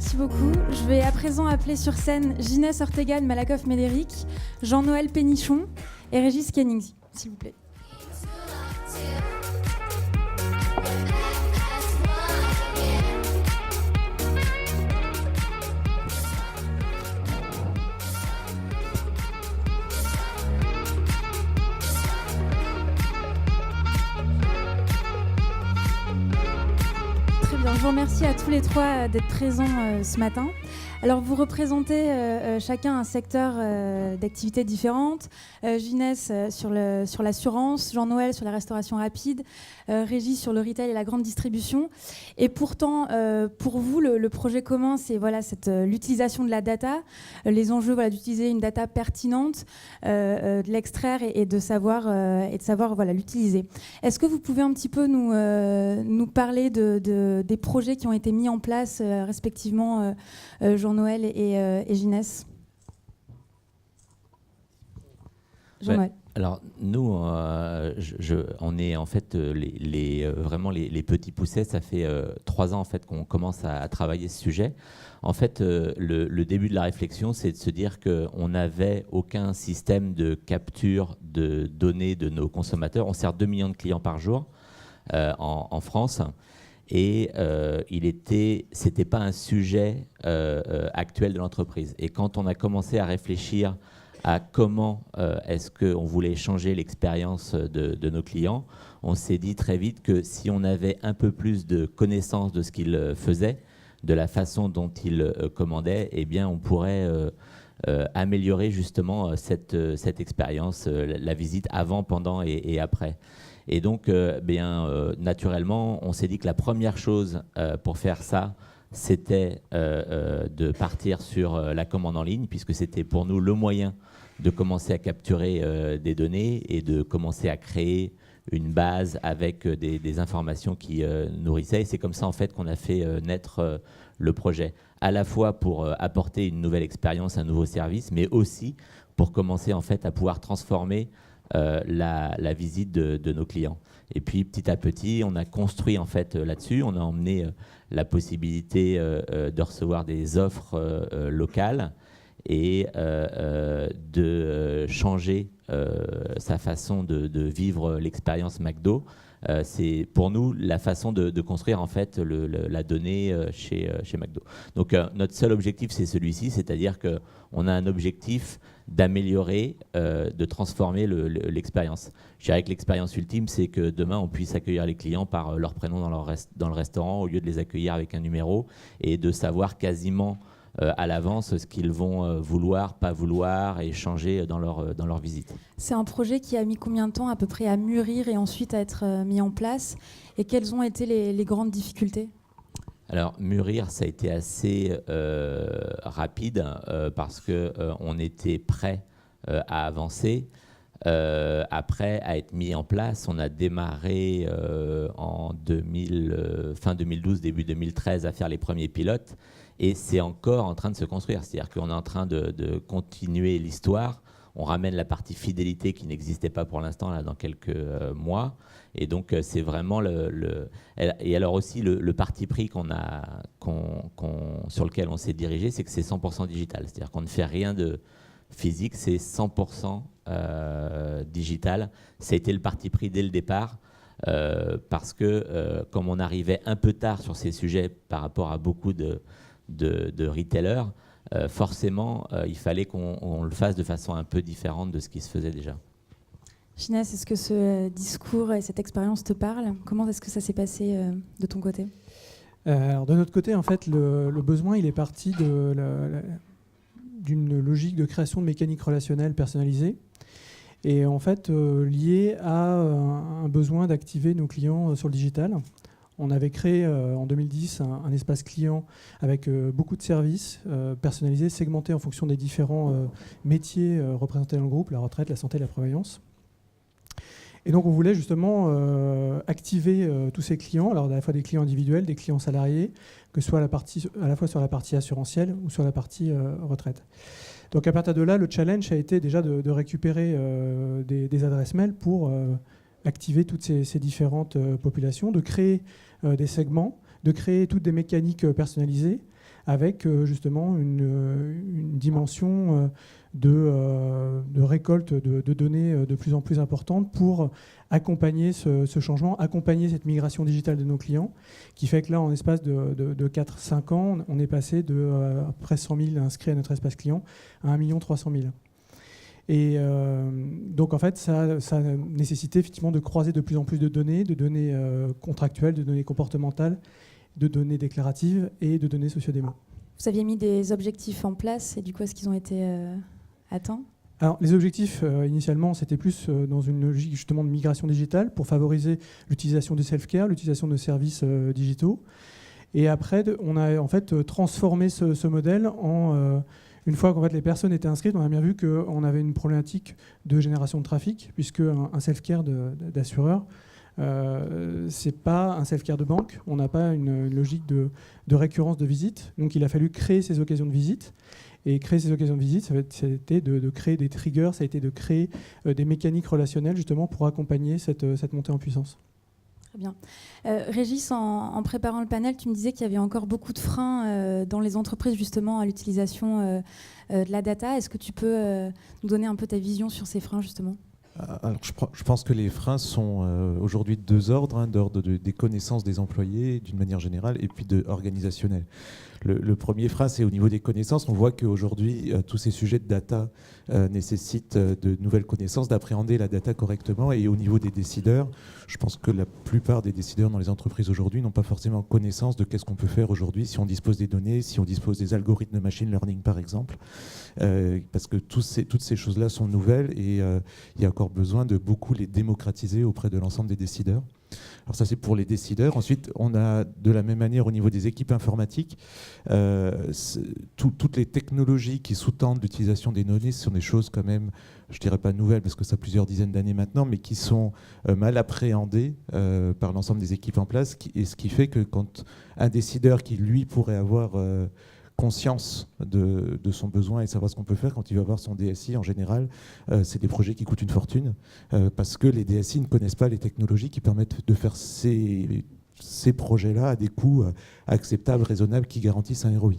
Merci beaucoup. Je vais à présent appeler sur scène Ginès Ortegal Malakoff-Médéric, Jean-Noël Pénichon et Régis Kenning, s'il vous plaît. Je vous remercie à tous les trois d'être présents ce matin. Alors, vous représentez chacun un secteur d'activité différente. Ginès sur l'assurance, Jean-Noël sur la restauration rapide, Régis sur le retail et la grande distribution. Et pourtant, pour vous, le projet commun, c'est l'utilisation de la data, les enjeux d'utiliser une data pertinente, de l'extraire et de savoir l'utiliser. Est-ce que vous pouvez un petit peu nous parler des projets qui ont été mis en place respectivement Jean-Noël et Ginès? Jean-Noël. Alors nous, on est en fait vraiment les petits poussets. Ça fait 3 ans en fait qu'on commence à travailler ce sujet. En fait, le début de la réflexion, c'est de se dire qu'on n'avait aucun système de capture de données de nos consommateurs. On sert 2 millions de clients par jour en France. Et c'était pas un sujet actuel de l'entreprise. Et quand on a commencé à réfléchir à comment est-ce qu'on voulait changer l'expérience de nos clients, on s'est dit très vite que si on avait un peu plus de connaissance de ce qu'ils faisaient, de la façon dont ils commandaient, eh bien on pourrait améliorer justement cette expérience, la visite avant, pendant et après. Et donc, naturellement, on s'est dit que la première chose pour faire ça, c'était de partir sur la commande en ligne, puisque c'était pour nous le moyen de commencer à capturer des données et de commencer à créer une base avec des informations qui nourrissaient. Et c'est comme ça, en fait, qu'on a fait naître le projet, à la fois pour apporter une nouvelle expérience, un nouveau service, mais aussi pour commencer, en fait, à pouvoir transformer la visite de nos clients. Et puis petit à petit, on a construit en fait là-dessus. On a emmené la possibilité de recevoir des offres locales et de changer sa façon de vivre l'expérience McDo. C'est pour nous la façon de construire en fait la donnée chez McDo. Donc notre seul objectif, c'est celui-ci, c'est-à-dire qu'on a un objectif d'améliorer, de transformer l'expérience. Je dirais que l'expérience ultime, c'est que demain, on puisse accueillir les clients par leur prénom dans le restaurant au lieu de les accueillir avec un numéro et de savoir quasiment à l'avance ce qu'ils vont vouloir, pas vouloir et changer dans leur visite. C'est un projet qui a mis combien de temps à peu près à mûrir et ensuite à être mis en place? Et quelles ont été les grandes difficultés? Alors, mûrir, ça a été assez rapide parce qu'on était prêt à avancer. Après, à être mis en place, on a démarré fin 2012, début 2013 à faire les premiers pilotes. Et c'est encore en train de se construire. C'est-à-dire qu'on est en train de continuer l'histoire. On ramène la partie fidélité qui n'existait pas pour l'instant là, dans quelques mois. Et donc, c'est vraiment Et alors aussi, le parti pris sur lequel on s'est dirigé, c'est que c'est 100% digital. C'est-à-dire qu'on ne fait rien de physique, c'est 100% digital. Ça a été le parti pris dès le départ. Parce que comme on arrivait un peu tard sur ces sujets par rapport à beaucoup de retailers, forcément, il fallait qu'on le fasse de façon un peu différente de ce qui se faisait déjà. Ginès, est-ce que ce discours et cette expérience te parlent? Comment est-ce que ça s'est passé de ton côté? Alors, de notre côté, en fait, le besoin, il est parti d'une logique de création de mécaniques relationnelles personnalisées et en fait lié à un besoin d'activer nos clients sur le digital. On avait créé en 2010 un espace client avec beaucoup de services personnalisés, segmentés en fonction des différents métiers représentés dans le groupe, la retraite, la santé, la prévoyance. Et donc on voulait justement activer tous ces clients, alors à la fois des clients individuels, des clients salariés, que ce soit à la fois sur la partie assurantielle ou sur la partie retraite. Donc à partir de là, le challenge a été déjà de récupérer des adresses mail pour activer toutes ces différentes populations, de créer des segments, de créer toutes des mécaniques personnalisées avec justement une dimension de récolte de données de plus en plus importante pour accompagner ce changement, accompagner cette migration digitale de nos clients, qui fait que là, en espace de 4-5 ans, on est passé de à peu près 100 000 inscrits à notre espace client à 1 300 000. Et donc en fait, ça a nécessité effectivement de croiser de plus en plus de données contractuelles, de données comportementales, de données déclaratives et de données sociodémo. Vous aviez mis des objectifs en place et du coup, est-ce qu'ils ont été atteints ? Alors, les objectifs, initialement, c'était plus dans une logique justement de migration digitale pour favoriser l'utilisation du self-care, l'utilisation de services digitaux. Et après, on a en fait transformé ce modèle en... une fois qu'en fait, les personnes étaient inscrites, on a bien vu qu'on avait une problématique de génération de trafic, puisque un self-care d'assureur, c'est pas un self-care de banque. On n'a pas une logique de récurrence de visite. Donc, il a fallu créer ces occasions de visite. Et créer ces occasions de visite, ça a été de créer des triggers, ça a été de créer des mécaniques relationnelles justement pour accompagner cette montée en puissance. Très bien. Régis, en préparant le panel, tu me disais qu'il y avait encore beaucoup de freins dans les entreprises justement à l'utilisation de la data. Est-ce que tu peux nous donner un peu ta vision sur ces freins justement ? Alors, je pense que les freins sont aujourd'hui de deux ordres, d'ordre des connaissances des employés d'une manière générale et puis organisationnel. Le premier frein, c'est au niveau des connaissances. On voit qu'aujourd'hui, tous ces sujets de data nécessitent de nouvelles connaissances, d'appréhender la data correctement. Et au niveau des décideurs, je pense que la plupart des décideurs dans les entreprises aujourd'hui n'ont pas forcément connaissance de qu'est-ce qu'on peut faire aujourd'hui si on dispose des données, si on dispose des algorithmes de machine learning, par exemple. Parce que toutes ces choses-là sont nouvelles et il y a encore besoin de beaucoup les démocratiser auprès de l'ensemble des décideurs. Alors ça, c'est pour les décideurs. Ensuite, on a de la même manière au niveau des équipes informatiques, toutes les technologies qui sous-tendent l'utilisation des données, ce sont des choses quand même, je dirais pas nouvelles parce que ça a plusieurs dizaines d'années maintenant, mais qui sont mal appréhendées par l'ensemble des équipes en place. Et ce qui fait que quand un décideur qui, lui, pourrait avoir... conscience de son besoin et savoir ce qu'on peut faire quand il va voir son DSI en général, c'est des projets qui coûtent une fortune parce que les DSI ne connaissent pas les technologies qui permettent de faire ces projets-là à des coûts acceptables, raisonnables, qui garantissent un ROI.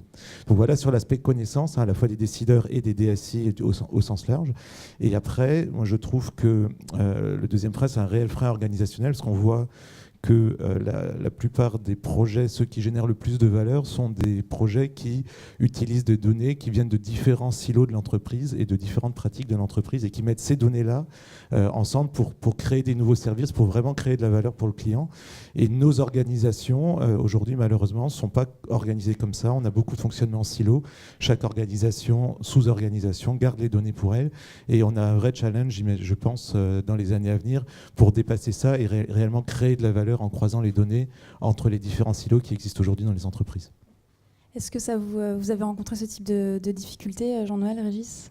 Donc voilà sur l'aspect connaissance, à la fois des décideurs et des DSI au sens large. Et après, moi je trouve que le deuxième frein, c'est un réel frein organisationnel, parce qu'on voit que la plupart des projets, ceux qui génèrent le plus de valeur, sont des projets qui utilisent des données qui viennent de différents silos de l'entreprise et de différentes pratiques de l'entreprise et qui mettent ces données-là ensemble pour créer des nouveaux services, pour vraiment créer de la valeur pour le client. Et nos organisations, aujourd'hui, malheureusement, ne sont pas organisées comme ça. On a beaucoup de fonctionnement en silo. Chaque organisation, sous-organisation, garde les données pour elle. Et on a un vrai challenge, je pense, dans les années à venir, pour dépasser ça et réellement créer de la valeur en croisant les données entre les différents silos qui existent aujourd'hui dans les entreprises. Est-ce que vous avez rencontré ce type de difficultés, Jean-Noël, Régis ?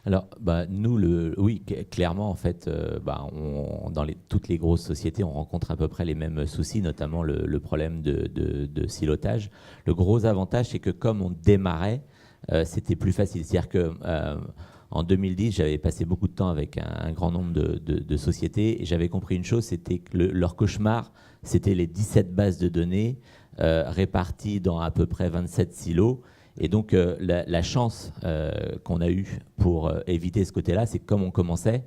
Alors, nous, oui, clairement, en fait, dans toutes les grosses sociétés, on rencontre à peu près les mêmes soucis, notamment le problème de silotage. Le gros avantage, c'est que comme on démarrait, c'était plus facile. C'est-à-dire que en 2010, j'avais passé beaucoup de temps avec un grand nombre de sociétés et j'avais compris une chose, c'était que leur cauchemar, c'était les 17 bases de données réparties dans à peu près 27 silos. Et donc, la chance qu'on a eue pour éviter ce côté-là, c'est que comme on commençait,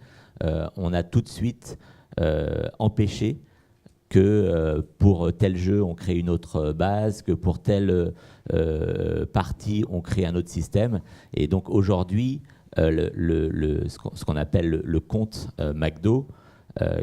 on a tout de suite empêché que pour tel jeu, on crée une autre base, que pour telle partie, on crée un autre système. Et donc, aujourd'hui, ce qu'on appelle le compte McDo,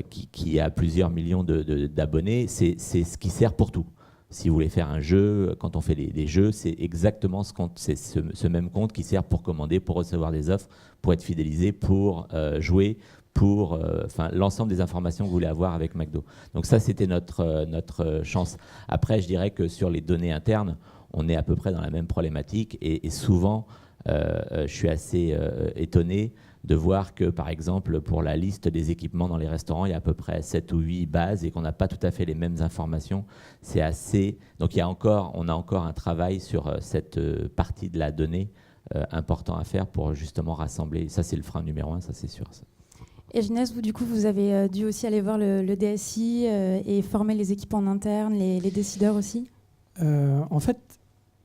qui a plusieurs millions d'abonnés, c'est ce qui sert pour tout. Si vous voulez faire un jeu, quand on fait des jeux, c'est exactement ce même compte qui sert pour commander, pour recevoir des offres, pour être fidélisé, pour jouer, pour l'ensemble des informations que vous voulez avoir avec McDo. Donc ça, c'était notre chance. Après, je dirais que sur les données internes, on est à peu près dans la même problématique et souvent, je suis assez étonné de voir que, par exemple, pour la liste des équipements dans les restaurants, il y a à peu près 7 ou 8 bases et qu'on n'a pas tout à fait les mêmes informations. C'est assez... Donc, on a encore un travail sur cette partie de la donnée important à faire pour justement rassembler. Ça, c'est le frein numéro 1, ça c'est sûr. Et Ginès, vous, du coup, vous avez dû aussi aller voir le DSI et former les équipes en interne, les décideurs aussi. En fait,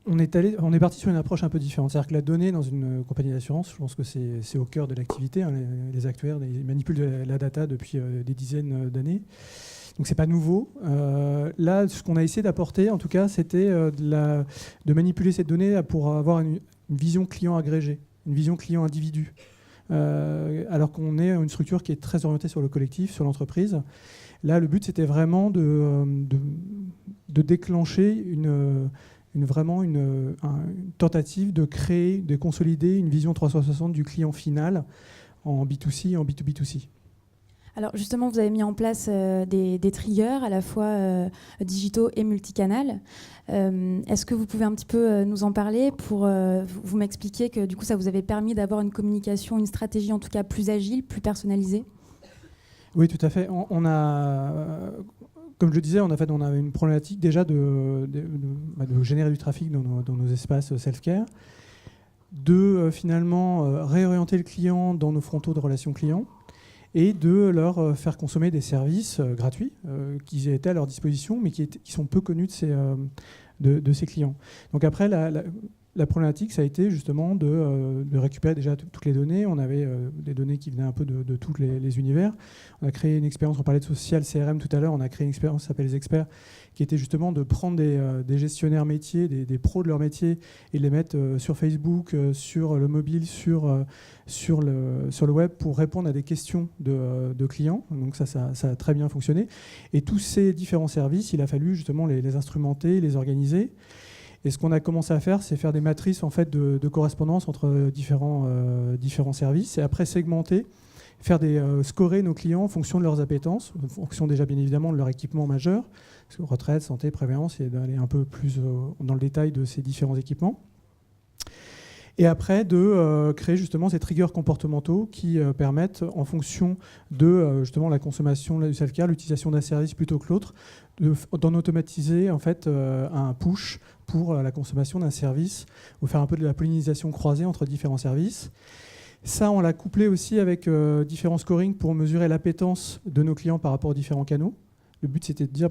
on est parti sur une approche un peu différente. C'est-à-dire que la donnée dans une compagnie d'assurance, je pense que c'est au cœur de l'activité. Hein. Les actuaires ils manipulent la data depuis des dizaines d'années. Donc c'est pas nouveau. Là, ce qu'on a essayé d'apporter, en tout cas, c'était de manipuler cette donnée pour avoir une vision client agrégée, une vision client individu. Alors qu'on est une structure qui est très orientée sur le collectif, sur l'entreprise. Là, le but, c'était vraiment de déclencher une tentative de créer, de consolider une vision 360 du client final en B2C et en B2B2C. Alors justement, vous avez mis en place des triggers à la fois digitaux et multicanal. Est-ce que vous pouvez un petit peu nous en parler pour vous m'expliquer que du coup ça vous avait permis d'avoir une communication, une stratégie en tout cas plus agile, plus personnalisée? Oui, tout à fait. Comme je le disais, on avait une problématique déjà de générer du trafic dans nos espaces self-care, de finalement réorienter le client dans nos frontaux de relations clients, et de leur faire consommer des services gratuits qui étaient à leur disposition, mais qui sont peu connus de ces clients. Donc après, la problématique, ça a été justement de récupérer déjà toutes les données. On avait des données qui venaient un peu de tous les univers. On a créé une expérience, on parlait de social CRM tout à l'heure, on a créé une expérience qui s'appelle Les Experts, qui était justement de prendre des gestionnaires métiers, des pros de leur métier, et de les mettre sur Facebook, sur le mobile, sur le web, pour répondre à des questions de clients. Donc ça a très bien fonctionné. Et tous ces différents services, il a fallu justement les instrumenter, les organiser. Et ce qu'on a commencé à faire, c'est faire des matrices en fait, de correspondance entre différents services, et après segmenter, scorer nos clients en fonction de leurs appétences, en fonction déjà bien évidemment de leur équipement majeur, parce que retraite, santé, prévoyance, et d'aller un peu plus dans le détail de ces différents équipements. Et après, de créer justement ces triggers comportementaux qui permettent, en fonction de justement la consommation du self-care, l'utilisation d'un service plutôt que l'autre, d'en automatiser en fait, un push pour la consommation d'un service, ou faire un peu de la pollinisation croisée entre différents services. Ça, on l'a couplé aussi avec différents scorings pour mesurer l'appétence de nos clients par rapport aux différents canaux. Le but, c'était de dire,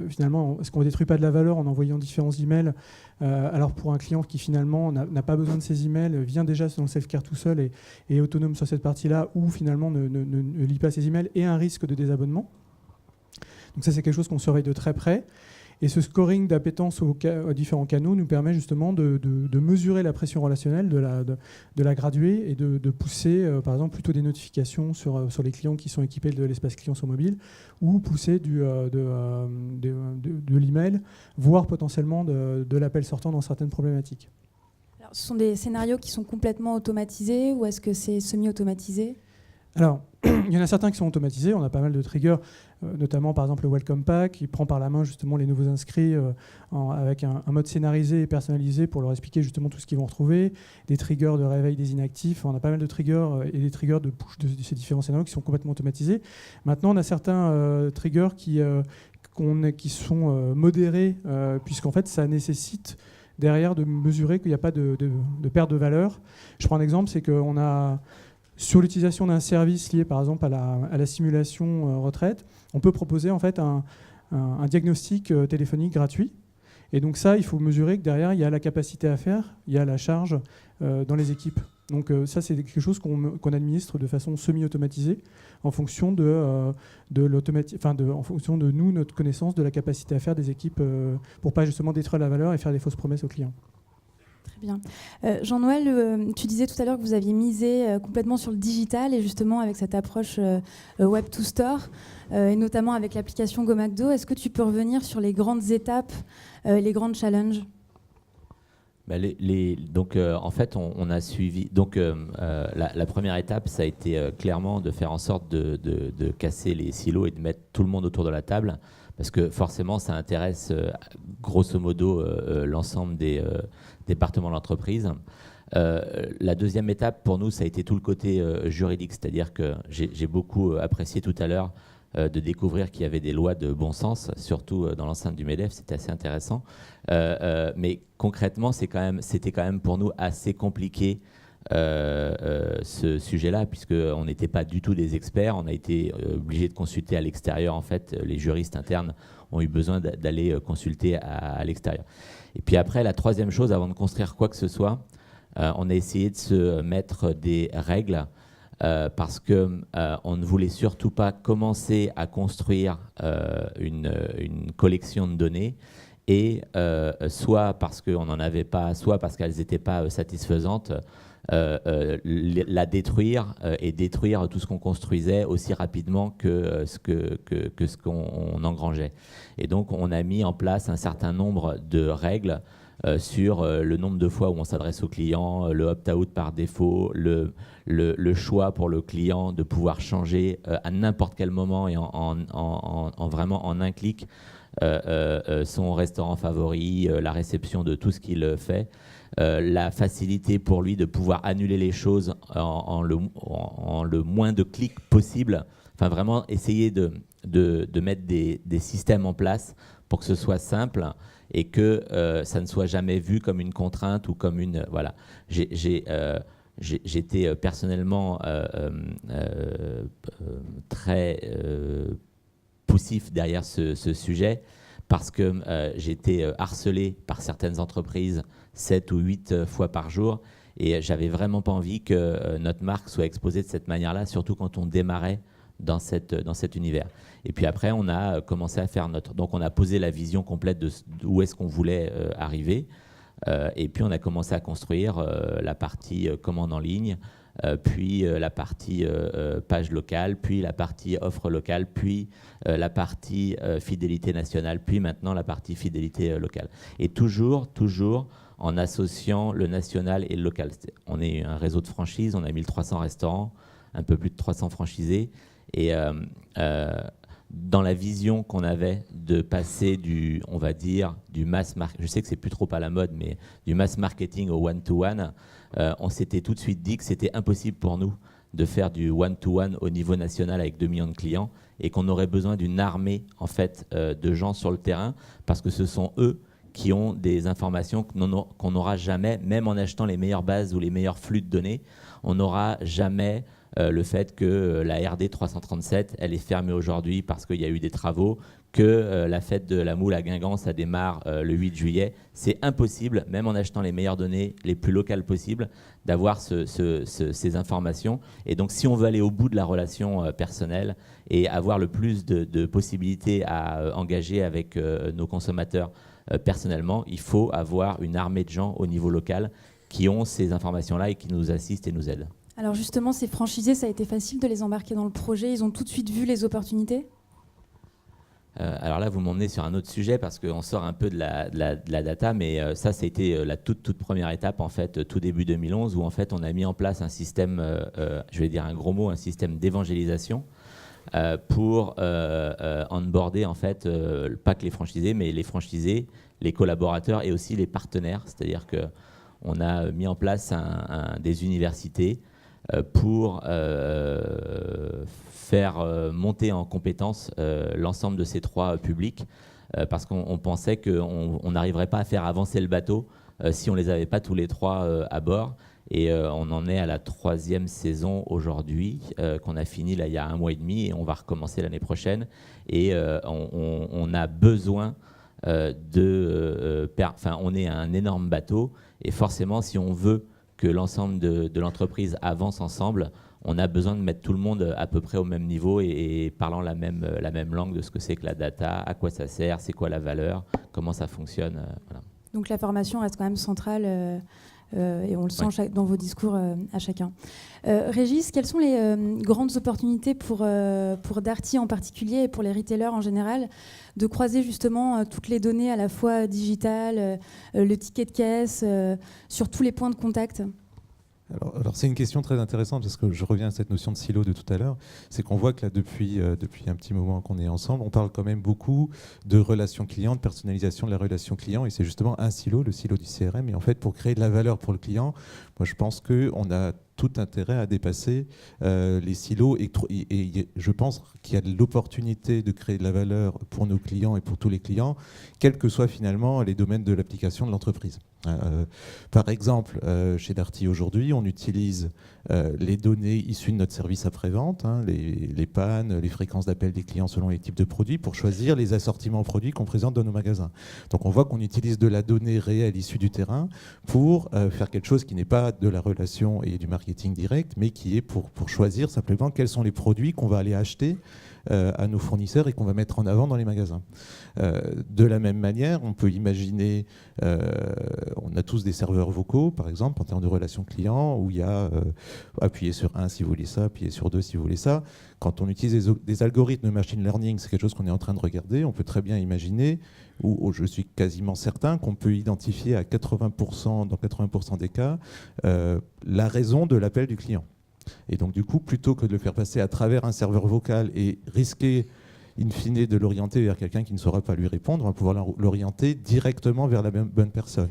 finalement, est-ce qu'on ne détruit pas de la valeur en envoyant différents emails, alors pour un client qui, finalement, n'a pas besoin de ces emails, vient déjà dans le self-care tout seul et est autonome sur cette partie-là, ou finalement ne lit pas ses emails, et un risque de désabonnement. Donc ça, c'est quelque chose qu'on surveille de très près. Et ce scoring d'appétence aux différents canaux nous permet justement de mesurer la pression relationnelle, de la graduer, et de pousser, par exemple, plutôt des notifications sur les clients qui sont équipés de l'espace client sur mobile, ou pousser de l'email, voire potentiellement de l'appel sortant dans certaines problématiques. Alors, ce sont des scénarios qui sont complètement automatisés, ou est-ce que c'est semi-automatisé ? Alors, il y en a certains qui sont automatisés. On a pas mal de triggers, notamment par exemple le Welcome Pack, qui prend par la main justement les nouveaux inscrits avec un mode scénarisé et personnalisé pour leur expliquer justement tout ce qu'ils vont retrouver. Des triggers de réveil des inactifs. On a pas mal de triggers et des triggers de push de ces différents scénarios qui sont complètement automatisés. Maintenant, on a certains triggers qui sont modérés, puisqu'en fait, ça nécessite derrière de mesurer qu'il n'y a pas de perte de valeur. Je prends un exemple, c'est qu'on a... Sur l'utilisation d'un service lié par exemple à la simulation retraite, on peut proposer en fait un diagnostic téléphonique gratuit. Et donc ça, il faut mesurer que derrière, il y a la capacité à faire, il y a la charge dans les équipes. Donc ça, c'est quelque chose qu'on administre de façon semi-automatisée en fonction en fonction de nous, notre connaissance de la capacité à faire des équipes pour pas justement détruire la valeur et faire des fausses promesses aux clients. Très bien. Jean-Noël, tu disais tout à l'heure que vous aviez misé complètement sur le digital, et justement avec cette approche Web to Store, et notamment avec l'application GoMcDo. Est-ce que tu peux revenir sur les grandes étapes, les grands challenges ? En fait, on a suivi. Donc, la première étape, ça a été clairement de faire en sorte de casser les silos et de mettre tout le monde autour de la table, parce que forcément, ça intéresse grosso modo l'ensemble des départements de l'entreprise. La deuxième étape, pour nous, ça a été tout le côté juridique, c'est-à-dire que j'ai beaucoup apprécié tout à l'heure de découvrir qu'il y avait des lois de bon sens, surtout dans l'enceinte du MEDEF, c'était assez intéressant. Mais concrètement, c'était quand même pour nous assez compliqué ce sujet-là, puisqu'on n'était pas du tout des experts. On a été obligé de consulter à l'extérieur. En fait, les juristes internes ont eu besoin d'aller consulter à l'extérieur. Et puis après, la troisième chose, avant de construire quoi que ce soit, on a essayé de se mettre des règles parce qu'on ne voulait surtout pas commencer à construire une collection de données et soit parce qu'on n'en avait pas, soit parce qu'elles n'étaient pas satisfaisantes, la détruire et détruire tout ce qu'on construisait aussi rapidement que ce qu'on engrangeait. Et donc, on a mis en place un certain nombre de règles sur le nombre de fois où on s'adresse au client, le opt-out par défaut, le choix pour le client de pouvoir changer à n'importe quel moment et vraiment en un clic son restaurant favori, la réception de tout ce qu'il fait. La facilité pour lui de pouvoir annuler les choses en le moins de clics possible. Enfin, vraiment essayer de mettre des systèmes en place pour que ce soit simple et que ça ne soit jamais vu comme une contrainte ou comme une... Voilà. J'étais personnellement très poussif derrière ce sujet parce que j'étais harcelé par certaines entreprises 7 ou 8 fois par jour et j'avais vraiment pas envie que notre marque soit exposée de cette manière-là, surtout quand on démarrait dans cet univers. Et puis après, on a commencé à faire donc on a posé la vision complète d'où est-ce qu'on voulait arriver. Et puis on a commencé à construire la partie commande en ligne, puis la partie page locale, puis la partie offre locale, puis la partie fidélité nationale, puis maintenant la partie fidélité locale. Et toujours en associant le national et le local. On est un réseau de franchises, on a 1300 restaurants, un peu plus de 300 franchisés. Et dans la vision qu'on avait de passer du mass marketing, je sais que c'est plus trop à la mode, mais du mass marketing au one-to-one, on s'était tout de suite dit que c'était impossible pour nous de faire du one-to-one au niveau national avec 2 millions de clients et qu'on aurait besoin d'une armée en fait, de gens sur le terrain parce que ce sont eux qui ont des informations qu'on n'aura jamais, même en achetant les meilleures bases ou les meilleurs flux de données, on n'aura jamais le fait que la RD 337, elle est fermée aujourd'hui parce qu'il y a eu des travaux, que la fête de la moule à Guingamp, ça démarre le 8 juillet. C'est impossible, même en achetant les meilleures données, les plus locales possibles, d'avoir ces informations. Et donc, si on veut aller au bout de la relation personnelle et avoir le plus de possibilités à engager avec nos consommateurs personnellement, il faut avoir une armée de gens au niveau local qui ont ces informations-là et qui nous assistent et nous aident. Alors justement, ces franchisés, ça a été facile de les embarquer dans le projet. Ils ont tout de suite vu les opportunités ? Alors là, vous m'emmenez sur un autre sujet parce qu'on sort un peu de la data, mais ça a été la toute première étape, en fait, tout début 2011, où en fait, on a mis en place un système, je vais dire un gros mot, un système d'évangélisation pour onboarder, en fait, pas que les franchisés, mais les franchisés, les collaborateurs et aussi les partenaires. C'est-à-dire qu'on a mis en place des universités pour faire monter en compétence l'ensemble de ces 3 publics parce qu'on pensait qu'on n'arriverait pas à faire avancer le bateau si on ne les avait pas tous les 3 à bord. Et on en est à la 3e saison aujourd'hui, qu'on a fini là, il y a 1 mois et demi, et on va recommencer l'année prochaine. Et on a besoin on est un énorme bateau, et forcément, si on veut que l'ensemble de l'entreprise avance ensemble, on a besoin de mettre tout le monde à peu près au même niveau et parlant la même langue de ce que c'est que la data, à quoi ça sert, c'est quoi la valeur, comment ça fonctionne. Voilà. Donc la formation reste quand même centrale et on le sent dans vos discours à chacun. Régis, quelles sont les grandes opportunités pour Darty en particulier et pour les retailers en général de croiser justement toutes les données à la fois digitales, le ticket de caisse, sur tous les points de contact ? Alors c'est une question très intéressante parce que je reviens à cette notion de silo de tout à l'heure. C'est qu'on voit que là depuis un petit moment qu'on est ensemble, on parle quand même beaucoup de relations clients, de personnalisation de la relation client, et c'est justement un silo, le silo du CRM. Et en fait, pour créer de la valeur pour le client, moi je pense qu'on a tout intérêt à dépasser les silos et je pense qu'il y a de l'opportunité de créer de la valeur pour nos clients et pour tous les clients, quels que soient finalement les domaines de l'application de l'entreprise. Par exemple, chez Darty aujourd'hui, on utilise les données issues de notre service après-vente, les pannes, les fréquences d'appel des clients selon les types de produits, pour choisir les assortiments produits qu'on présente dans nos magasins. Donc on voit qu'on utilise de la donnée réelle issue du terrain pour faire quelque chose qui n'est pas de la relation et du marketing direct, mais qui est pour choisir simplement quels sont les produits qu'on va aller acheter à nos fournisseurs et qu'on va mettre en avant dans les magasins. De la même manière, on peut imaginer, on a tous des serveurs vocaux, par exemple, en termes de relations clients, où il y a appuyer sur 1 si vous voulez ça, appuyer sur 2 si vous voulez ça. Quand on utilise des algorithmes de machine learning, c'est quelque chose qu'on est en train de regarder, on peut très bien imaginer, ou je suis quasiment certain qu'on peut identifier à 80%, dans 80% des cas, la raison de l'appel du client. Et donc, du coup, plutôt que de le faire passer à travers un serveur vocal et risquer, in fine, de l'orienter vers quelqu'un qui ne saura pas lui répondre, on va pouvoir l'orienter directement vers la bonne personne.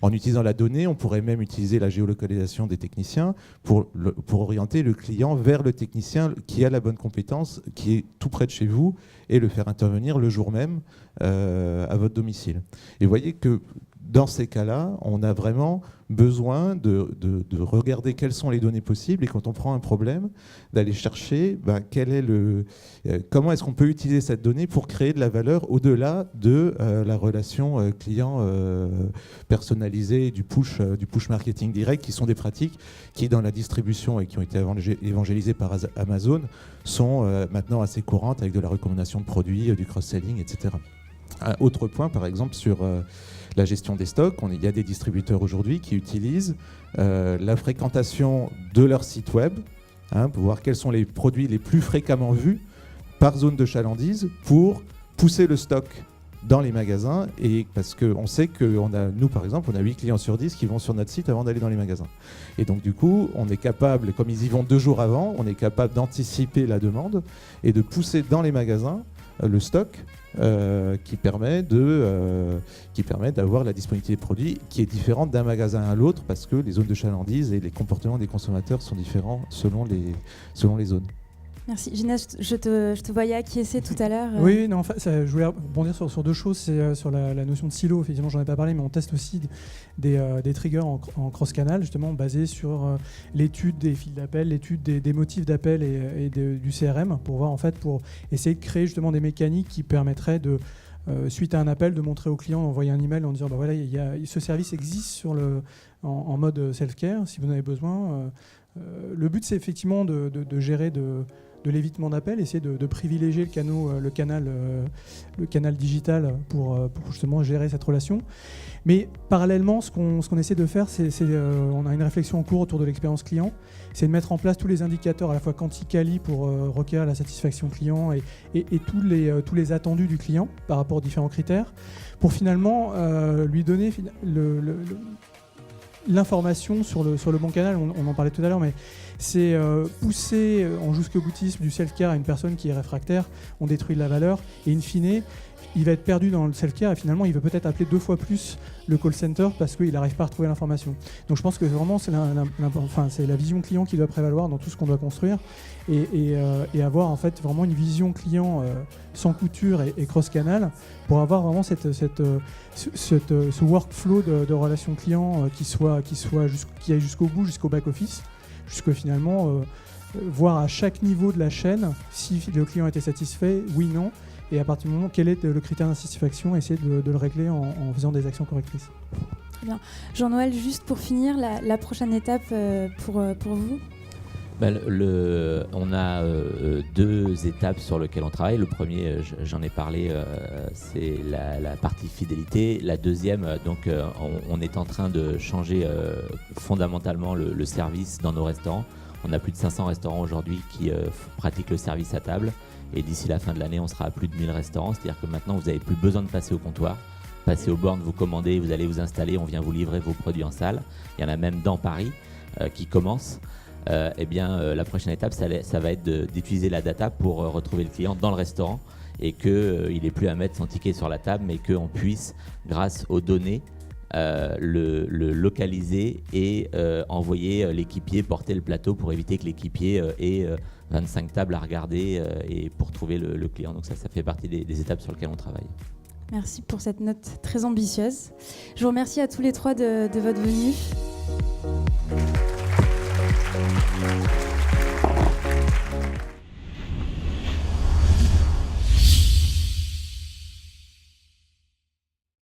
En utilisant la donnée, on pourrait même utiliser la géolocalisation des techniciens pour orienter le client vers le technicien qui a la bonne compétence, qui est tout près de chez vous, et le faire intervenir le jour même à votre domicile. Et vous voyez que dans ces cas-là, on a vraiment besoin de regarder quelles sont les données possibles et quand on prend un problème, d'aller chercher comment est-ce qu'on peut utiliser cette donnée pour créer de la valeur au-delà de la relation client personnalisée et du push marketing direct, qui sont des pratiques qui, dans la distribution et qui ont été évangélisées par Amazon, sont maintenant assez courantes avec de la recommandation de produits, du cross-selling, etc. Un autre point, par exemple, sur la gestion des stocks, il y a des distributeurs aujourd'hui qui utilisent la fréquentation de leur site web pour voir quels sont les produits les plus fréquemment vus par zone de chalandise pour pousser le stock dans les magasins, et parce qu'on sait que nous, par exemple, on a 8 clients sur 10 qui vont sur notre site avant d'aller dans les magasins. Et donc, du coup, on est capable, comme ils y vont 2 jours avant, on est capable d'anticiper la demande et de pousser dans les magasins le stock qui permet d'avoir la disponibilité des produits qui est différente d'un magasin à l'autre, parce que les zones de chalandise et les comportements des consommateurs sont différents selon les zones. Merci. Ginès, je te voyais acquiescer tout à l'heure. Oui, non, enfin, je voulais rebondir sur 2 choses. C'est sur la notion de silo. Effectivement, j'en ai pas parlé, mais on teste aussi des triggers en cross-canal, justement basés sur l'étude des fils d'appel, l'étude des motifs d'appel et du CRM, pour voir, en fait, pour essayer de créer justement des mécaniques qui permettraient de, suite à un appel, de montrer au client, d'envoyer un email en disant voilà, ce service existe en mode self-care si vous en avez besoin. Le but, c'est effectivement de gérer de l'évitement d'appel, essayer de privilégier le canal digital pour justement gérer cette relation. Mais parallèlement, ce qu'on essaie de faire, on a une réflexion en cours autour de l'expérience client, c'est de mettre en place tous les indicateurs à la fois quanti-quali pour requérir la satisfaction client et tous les attendus du client par rapport aux différents critères, pour finalement lui donner l'information sur le bon canal. On en parlait tout à l'heure, mais c'est pousser en jusqu'au-boutisme du self-care à une personne qui est réfractaire, on détruit de la valeur, et in fine, il va être perdu dans le self-care et finalement il va peut-être appeler 2 fois plus le call center parce qu'il n'arrive pas à retrouver l'information. Donc je pense que vraiment c'est la vision client qui doit prévaloir dans tout ce qu'on doit construire, et avoir en fait vraiment une vision client sans couture et cross-canal, pour avoir vraiment ce workflow de relation client qui aille jusqu'au bout, jusqu'au back-office, jusqu'à finalement voir à chaque niveau de la chaîne si le client était satisfait, oui, non, et à partir du moment quel est le critère d'insatisfaction, essayer de le régler en faisant des actions correctrices. Très bien. Jean-Noël, juste pour finir, la prochaine étape pour vous? On a 2 étapes sur lesquelles on travaille. Le premier, j'en ai parlé, c'est la partie fidélité. La deuxième, on est en train de changer fondamentalement le service dans nos restaurants. On a plus de 500 restaurants aujourd'hui qui pratiquent le service à table. Et d'ici la fin de l'année, on sera à plus de 1000 restaurants. C'est-à-dire que maintenant, vous n'avez plus besoin de passer au comptoir. Passez aux bornes, vous commandez, vous allez vous installer, on vient vous livrer vos produits en salle. Il y en a même dans Paris qui commencent. La prochaine étape, ça va être d'utiliser la data pour retrouver le client dans le restaurant, et qu'il n'ait plus à mettre son ticket sur la table, mais qu'on puisse, grâce aux données, le localiser et envoyer l'équipier porter le plateau pour éviter que l'équipier ait 25 tables à regarder et pour trouver le client. Donc ça fait partie des étapes sur lesquelles on travaille. Merci pour cette note très ambitieuse. Je vous remercie à tous les trois de votre venue.